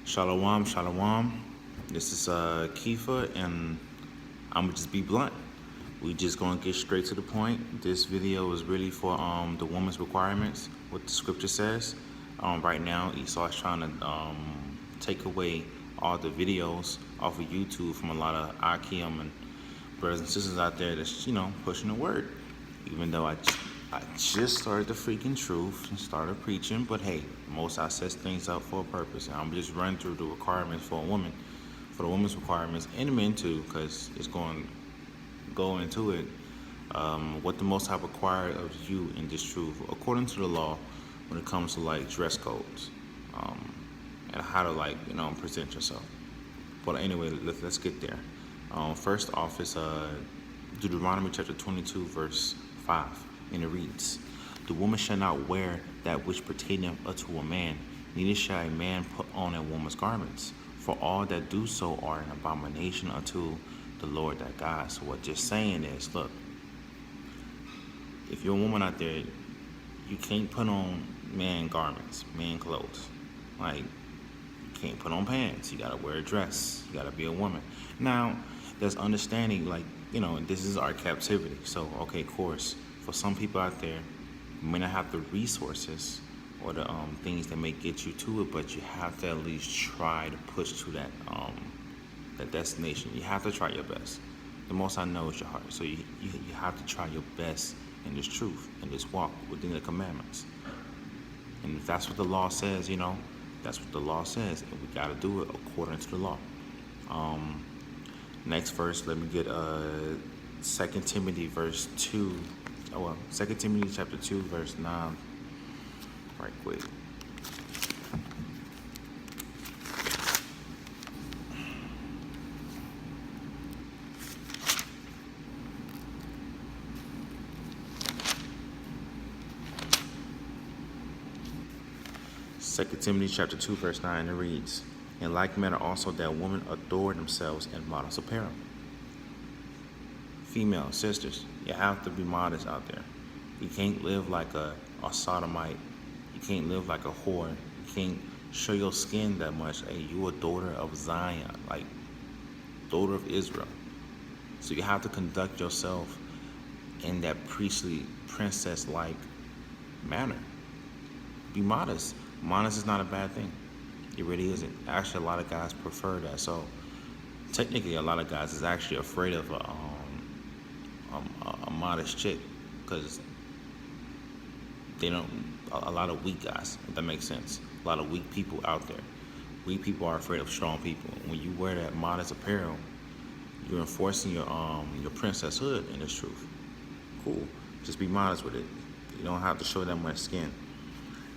Shalom, shalom. This is Kifa, and I'm gonna just be blunt. We just gonna get straight to the point. This video is really for the woman's requirements, what the scripture says. Right now, Esau is trying to take away all the videos off of YouTube from a lot of Akim and brothers and sisters out there that's pushing the word. Even though I just started the freaking truth and started preaching, but hey, most I sets things up for a purpose. And I'm just running through the requirements for a woman, for the woman's requirements, and the men too, because it's going to go into it. What the Most High required of you in this truth, according to the law, when it comes to like dress codes, and how to present yourself. But anyway, let's get there. First off is Deuteronomy chapter 22, verse 5, and it reads, "The woman shall not wear that which pertaineth unto a man, neither shall a man put on a woman's garments, for all that do so are an abomination unto the Lord thy God." So what you're saying is, look, if you're a woman out there, you can't put on man garments, man clothes. Like, you can't put on pants. You gotta wear a dress. You gotta be a woman. Now, there's understanding, this is our captivity. So, okay, of course, for some people out there, you may not have the resources or the things that may get you to it, but you have to at least try to push to that destination. You have to try your best. The most I know is your heart. So you have to try your best in this truth, in this walk within the commandments. And if that's what the law says, that's what the law says, and we got to do it according to the law. Next verse, let me get 2 Timothy verse 2. 2 Timothy chapter 2, verse 9. Right quick. Second Timothy chapter 2, verse 9, it reads, "In like manner also that women adorn themselves in modest apparel." Female sisters, you have to be modest out there. You can't live like a sodomite. You can't live like a whore. You can't show your skin that much. Hey, you a daughter of Zion, like daughter of Israel. So you have to conduct yourself in that priestly, princess-like manner. Be modest. Modest is not a bad thing. It really isn't. Actually, a lot of guys prefer that. So technically, a lot of guys is actually afraid of a modest chick, because they don't. A lot of weak guys, if that makes sense. A lot of weak people out there. Weak people are afraid of strong people. When you wear that modest apparel, you're enforcing your princesshood in this truth. Cool. Just be modest with it. You don't have to show that much skin.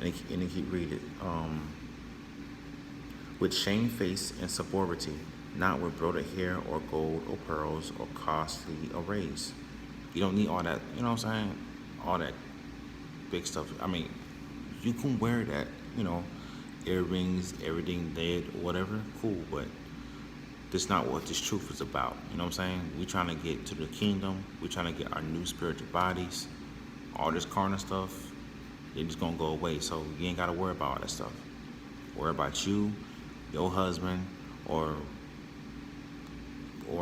And they keep reading. With shamefaced and sobriety, not with broidered hair or gold or pearls or costly arrays. You don't need all that, you know what I'm saying? All that big stuff. I mean, you can wear that, earrings, everything dead, whatever, cool, but that's not what this truth is about. You know what I'm saying? We're trying to get to the kingdom. We're trying to get our new spiritual bodies. All this carnal stuff, they're just gonna go away. So you ain't gotta worry about all that stuff. Worry about you, your husband, or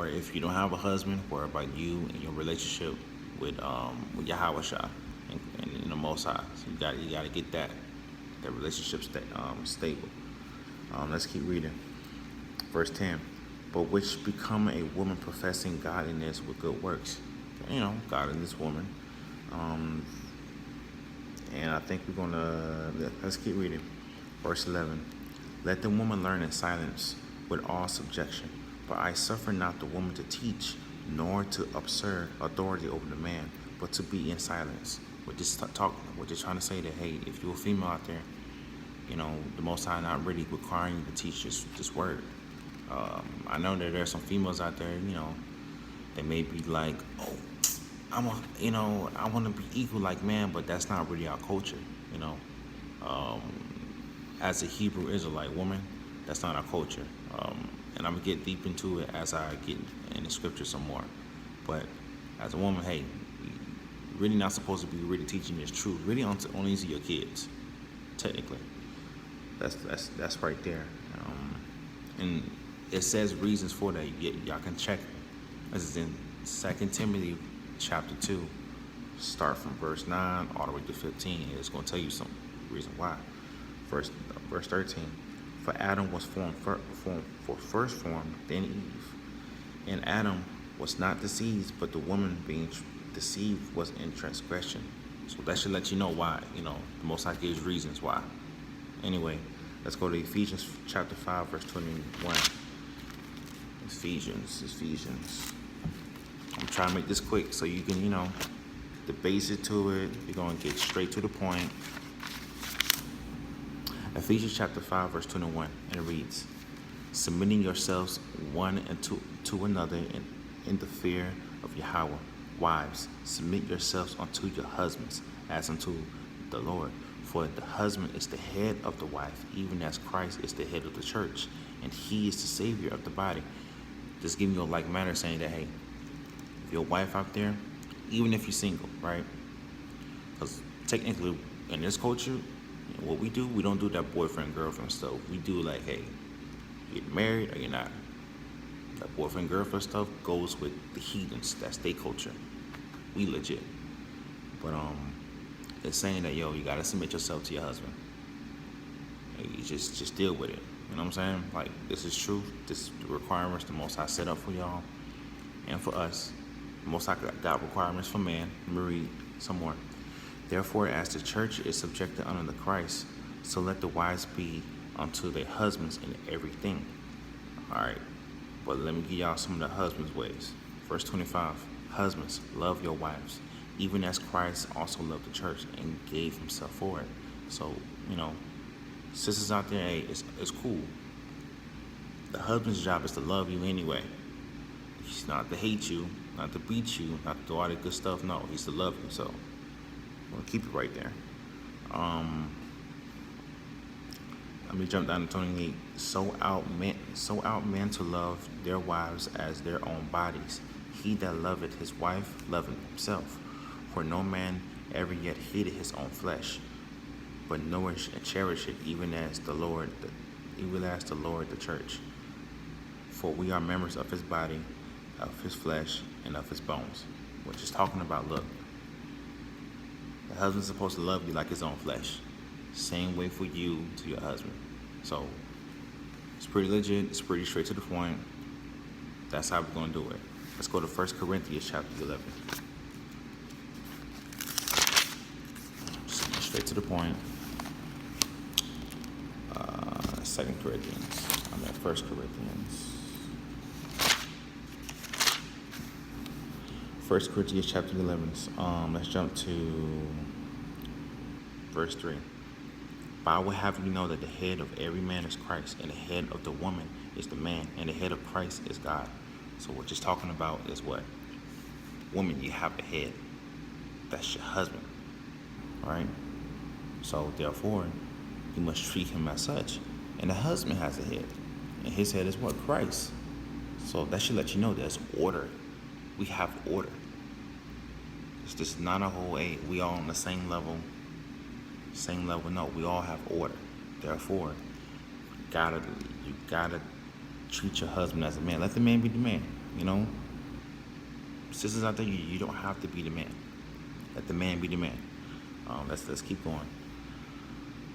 if you don't have a husband, worry about you and your relationship with Yahweh Shah and the Most High. So you gotta get that relationship stable. Let's keep reading. Verse 10. "But which become a woman professing godliness with good works." Godliness woman. And I think let's keep reading. Verse 11. "Let the woman learn in silence with all subjection. For I suffer not the woman to teach, nor to usurp authority over the man, but to be in silence." We're just we're just trying to say that, hey, if you're a female out there, the Most High not really requiring you to teach this word. I know that there's some females out there, they may be like, oh, I want to be equal like man, but that's not really our culture, As a Hebrew Israelite woman, that's not our culture. And I'm going to get deep into it as I get in the scripture some more. But as a woman, hey, you're really not supposed to be really teaching this truth, really only to your kids, technically. That's right there. And it says reasons for that. Y'all can check. This is in 2 Timothy chapter 2. Start from verse 9 all the way to 15. It's going to tell you some reason why. Verse 13. For Adam was first formed, then Eve. And Adam was not deceived, but the woman being deceived was in transgression. So that should let you know why. The Most High gives reasons why. Anyway, let's go to Ephesians chapter 5, verse 21. Ephesians. I'm trying to make this quick so you can, the basic to it. We're going to get straight to the point. Ephesians chapter 5, verse 21, and it reads, submitting yourselves one and to another in the fear of Yahweh. Wives, submit yourselves unto your husbands, as unto the Lord. For the husband is the head of the wife, even as Christ is the head of the church, and he is the Savior of the body. Just giving you a like manner, saying that, hey, if your wife out there, even if you're single, right? Because technically, in this culture, what we do, we don't do that boyfriend, girlfriend stuff. We do like, hey, you get married or you're not. That boyfriend, girlfriend stuff goes with the heathens. That's their culture. We legit. But it's saying that, yo, you gotta submit yourself to your husband. You just deal with it. You know what I'm saying? Like, this is true. This is the requirements the Most High set up for y'all and for us. The Most High got requirements for man. Let me read some more. Therefore, as the church is subjected unto the Christ, so let the wives be unto their husbands in everything. All right. But let me give y'all some of the husbands' ways. Verse 25. Husbands, love your wives, even as Christ also loved the church and gave himself for it. So, sisters out there, hey, it's cool. The husband's job is to love you anyway. He's not to hate you, not to beat you, not to do all that good stuff. No, he's to love you. So, I'm going to keep it right there. Let me jump down to 28. So out men to love their wives as their own bodies. He that loveth his wife loveth himself. For no man ever yet hated his own flesh, but nourish and cherish it, even as the Lord the church. For we are members of his body, of his flesh, and of his bones. Which is talking about, look, the husband's supposed to love you like his own flesh. Same way for you to your husband. So it's pretty legit. It's pretty straight to the point. That's how we're going to do it. Let's go to 1 Corinthians chapter 11. Straight to the point. 2 Corinthians. I'm at 1 Corinthians. 1 Corinthians chapter 11. Let's jump to verse 3. But I would have you know that the head of every man is Christ, and the head of the woman is the man, and the head of Christ is God. So what you're talking about is what? Woman, you have a head. That's your husband. All right? So therefore, you must treat him as such. And the husband has a head. And his head is what? Christ. So that should let you know there's order. We have order. It's just not a whole eight. We all on the same level. Same level. No, we all have order. Therefore, you gotta treat your husband as a man. Let the man be the man. Sisters out there, you don't have to be the man. Let the man be the man. Let's keep going.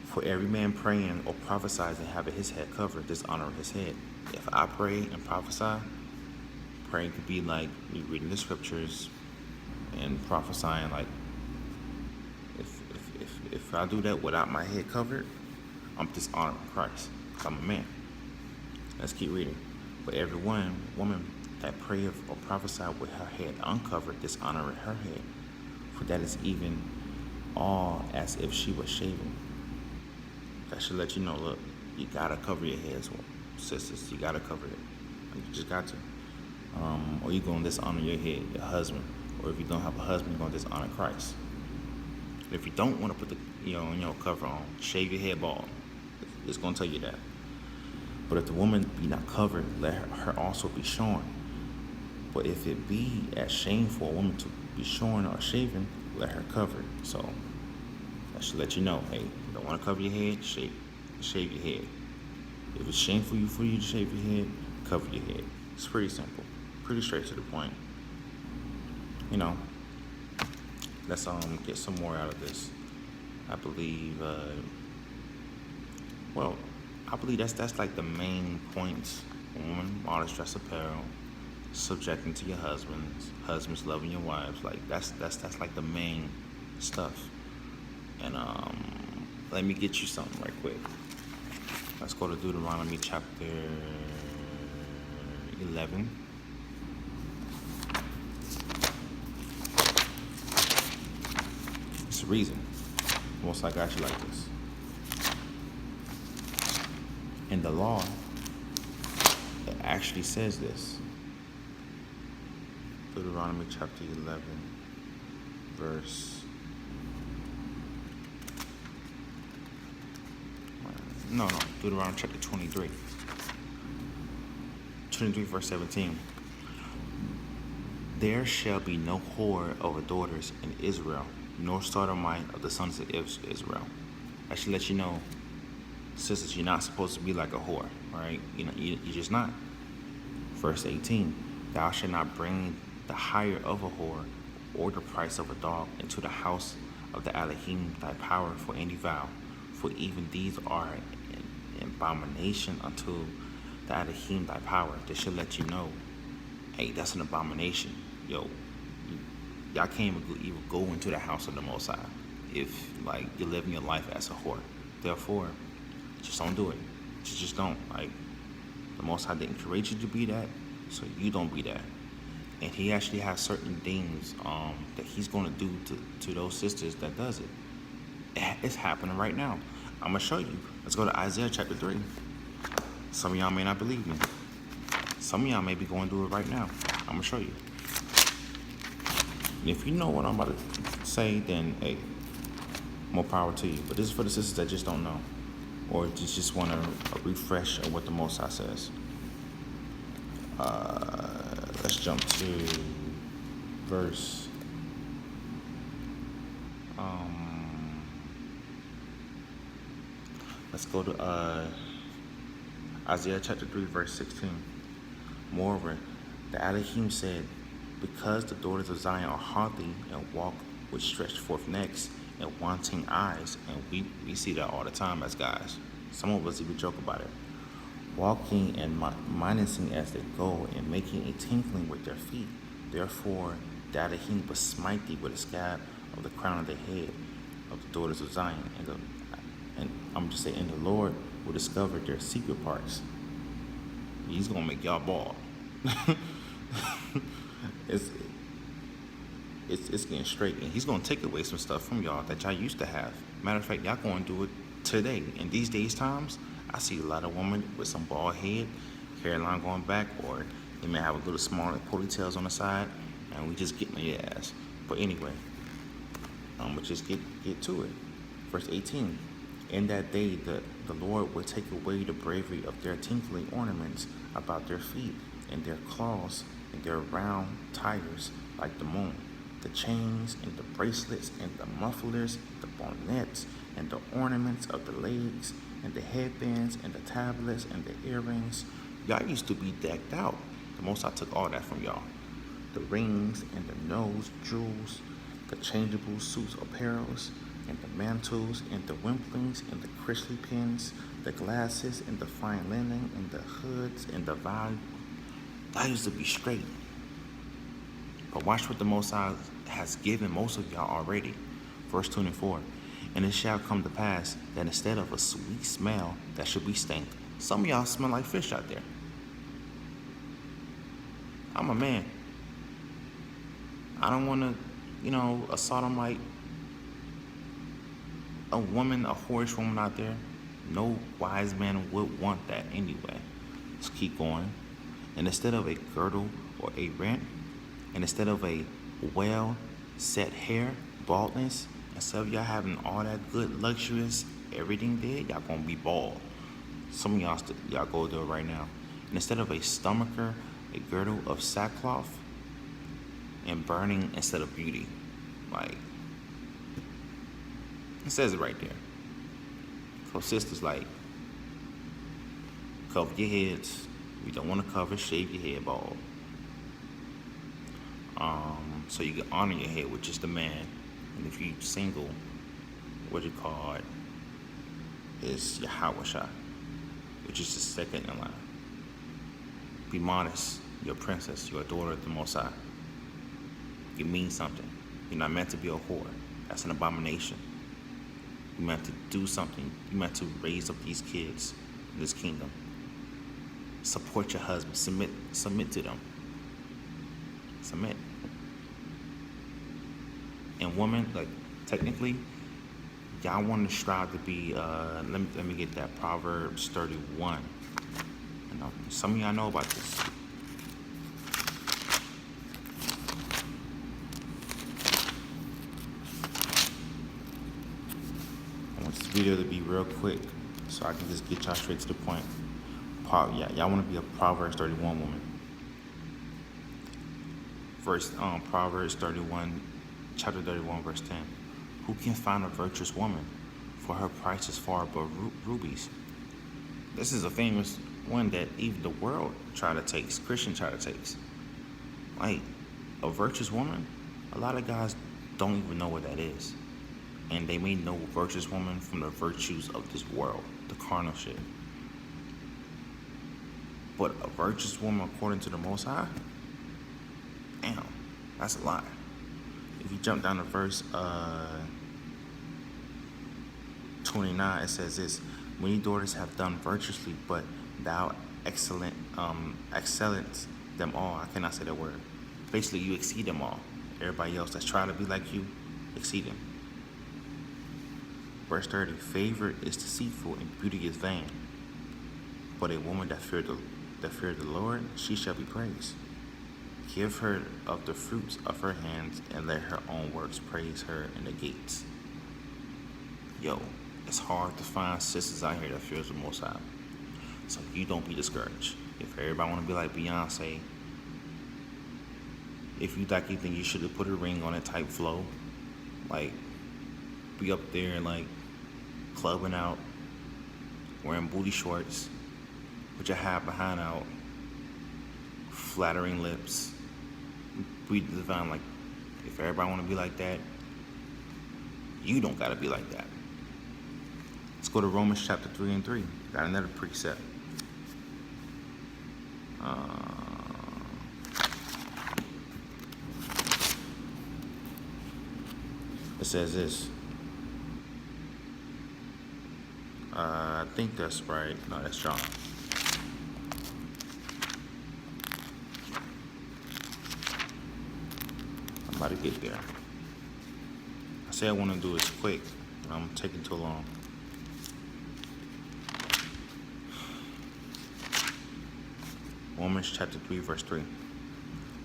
For every man praying or prophesying and having his head covered, dishonor his head. If I pray and prophesy, praying could be like me reading the scriptures and prophesying. Like if I do that without my head covered, I'm dishonoring Christ. I'm a man. Let's keep reading. For every woman that prayeth or prophesy with her head uncovered, dishonoring her head. For that is even all as if she was shaven. That should let you know, look, you gotta cover your head, sisters. You gotta cover it. You just got to. Or you're gonna dishonor your head, your husband. Or if you don't have a husband, you're gonna dishonor Christ. If you don't want to put the cover on, shave your head bald. It's gonna tell you that. But if the woman be not covered, let her also be shorn. But if it be as shame for a woman to be shorn or shaven, let her cover it. So that should let you know, hey, you don't want to cover your head, shave your head. If it's shameful for you to shave your head, cover your head. It's pretty simple, pretty straight to the point. You know, let's get some more out of this. I believe, I believe that's like the main points. Woman, modest dress apparel, subjecting to your husbands loving your wives. Like that's like the main stuff. And let me get you something right quick. Let's go to Deuteronomy chapter 11. It's a reason. Most I got you like this. In the law, it actually says this. Deuteronomy chapter 11, verse... No, Deuteronomy chapter 23. 23, verse 17. There shall be no whore over daughters in Israel, nor sodomite of the sons of Israel. I should let you know, sisters, you're not supposed to be like a whore, right? You're just not. Verse 18. Thou shalt not bring the hire of a whore or the price of a dog into the house of the Elohim thy power for any vow, for even these are an abomination unto the Elohim thy power. This should let you know, hey, that's an abomination. Yo, y'all can't even go into the house of the Most High if like you're living your life as a whore. Therefore, just don't do it. Just don't. Like, the Most High didn't create you to be that, so you don't be that. And he actually has certain things that he's going to do to those sisters that does it. It's happening right now. I'm going to show you. Let's go to Isaiah chapter 3. Some of y'all may not believe me. Some of y'all may be going through it right now. I'm going to show you. And if you know what I'm about to say, then, hey, more power to you. But this is for the sisters that just don't know, or just want a refresh of what the Most High says. Let's jump to verse. Let's go to Isaiah chapter 3, verse 16. Moreover, the Elohim said, because the daughters of Zion are haughty and walk with stretched forth necks and wanting eyes, and we see that all the time as guys. Some of us even joke about it. Walking and menacing as they go, and making a tinkling with their feet. Therefore, the Elohim will smite thee with a scab of the crown of the head of the daughters of Zion, and I'm just saying, the Lord will discover their secret parts. He's gonna make y'all bald. It's getting straight, and he's gonna take away some stuff from y'all that y'all used to have. Matter of fact, y'all gonna do it today. In these days times, I see a lot of women with some bald head, hairline going back, or they may have a little smaller ponytails on the side, and we just getting their ass. But anyway, I'm gonna just get to it. Verse 18. In that day, the Lord will take away the bravery of their tinkling ornaments about their feet, and their claws, and their round tires like the moon, the chains, and the bracelets, and the mufflers, the bonnets, and the ornaments of the legs, and the headbands, and the tablets, and the earrings. Y'all used to be decked out. The Most High took all that from y'all. The rings, and the nose jewels, the changeable suits apparels, and the mantles, and the wimplings, and the crystal pins, the glasses, and the fine linen, and the hoods, and the value. That used to be straight. But watch what the Most High has given most of y'all already. Verse 24. And it shall come to pass that instead of a sweet smell that should be stank, some of y'all smell like fish out there. I'm a man. I don't want to, a sodomite, a woman, a whorish woman out there. No wise man would want that anyway. Let's keep going. And instead of a girdle or a rent, and instead of a well-set hair, baldness, instead of y'all having all that good, luxurious, everything there, y'all gonna be bald. Some of y'all go there right now. And instead of a stomacher, a girdle of sackcloth, and burning instead of beauty. Like, it says it right there. So sisters, like, Cover your heads. If you don't want to cover, shave your head bald. So you can honor your head with just a man. And if you single, what you call it is Yahawashah, which is the second in line. Be modest. You're a princess. You're a daughter of the Most High. You mean something. You're not meant to be a whore. That's an abomination. You're meant to do something. You're meant to raise up these kids in this kingdom. Support your husband. Submit to them. Submit. And women, like, technically, y'all want to strive to be, let me get that, Proverbs 31. You know, some of y'all know about this. I want this video to be real quick so I can just get y'all straight to the point. Y'all want to be a Proverbs 31 woman. Proverbs 31, chapter 31, verse 10. Who can find a virtuous woman? For her price is far above rubies. This is a famous one that even the world Christians try to take. Like, a virtuous woman, a lot of guys don't even know what that is. And they may know a virtuous woman from the virtues of this world, the carnal shit. But a virtuous woman according to the Most High? Damn, that's a lot. If you jump down to verse 29, it says this: many daughters have done virtuously, but thou excellence them all. I cannot say that word. Basically, you exceed them all. Everybody else that's trying to be like you, exceed them. Verse 30, favor is deceitful and beauty is vain. But a woman that feared the Lord, she shall be praised. Give her of the fruits of her hands, and let her own works praise her in the gates. Yo, it's hard to find sisters out here that fears the Most High. So you don't be discouraged. If everybody want to be like Beyonce, if you think you should have put a ring on it type flow, like be up there like clubbing out, wearing booty shorts, with your hat behind out, flattering lips, breathe divine. Like, if everybody want to be like that, you don't got to be like that. Let's go to Romans chapter 3 and 3. Got another precept. It says this. I think that's right. No, that's John. I'm about to get there. I say I want to do this quick, but I'm taking too long. Romans chapter 3, verse 3.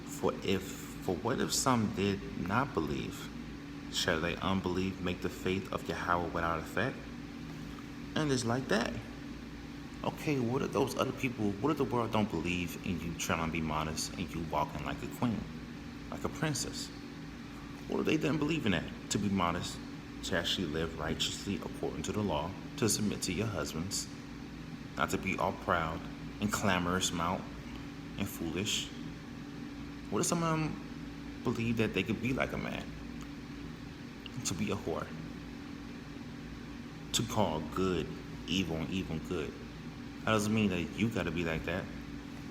For what if some did not believe? Shall they unbelief make the faith of Yahweh without effect? And it's like that. Okay, what if those other people, what if the world don't believe in you trying to be modest and you walking like a queen, like a princess? What if they didn't believe in that? To be modest, to actually live righteously according to the law, to submit to your husbands, not to be all proud and clamorous mouth and foolish. What if some of them believe that they could be like a man? To be a whore. To call good evil and evil good. That doesn't mean that you gotta be like that.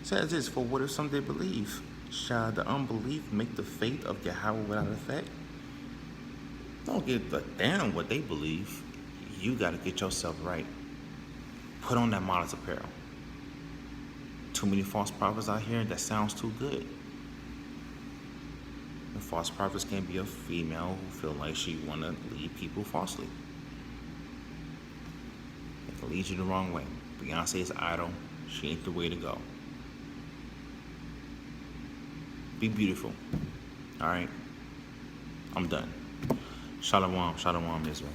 It says this, for what if some did believe? Shall the unbelief make the faith of Yahweh without effect? Don't give a damn what they believe. You gotta get yourself right. Put on that modest apparel. Too many false prophets out here that sounds too good. The false prophets can be a female who feel like she wanna lead people falsely. It can lead you the wrong way. Beyonce is idol. She ain't the way to go. Be beautiful. All right? I'm done. Shalom, shalom, Israel.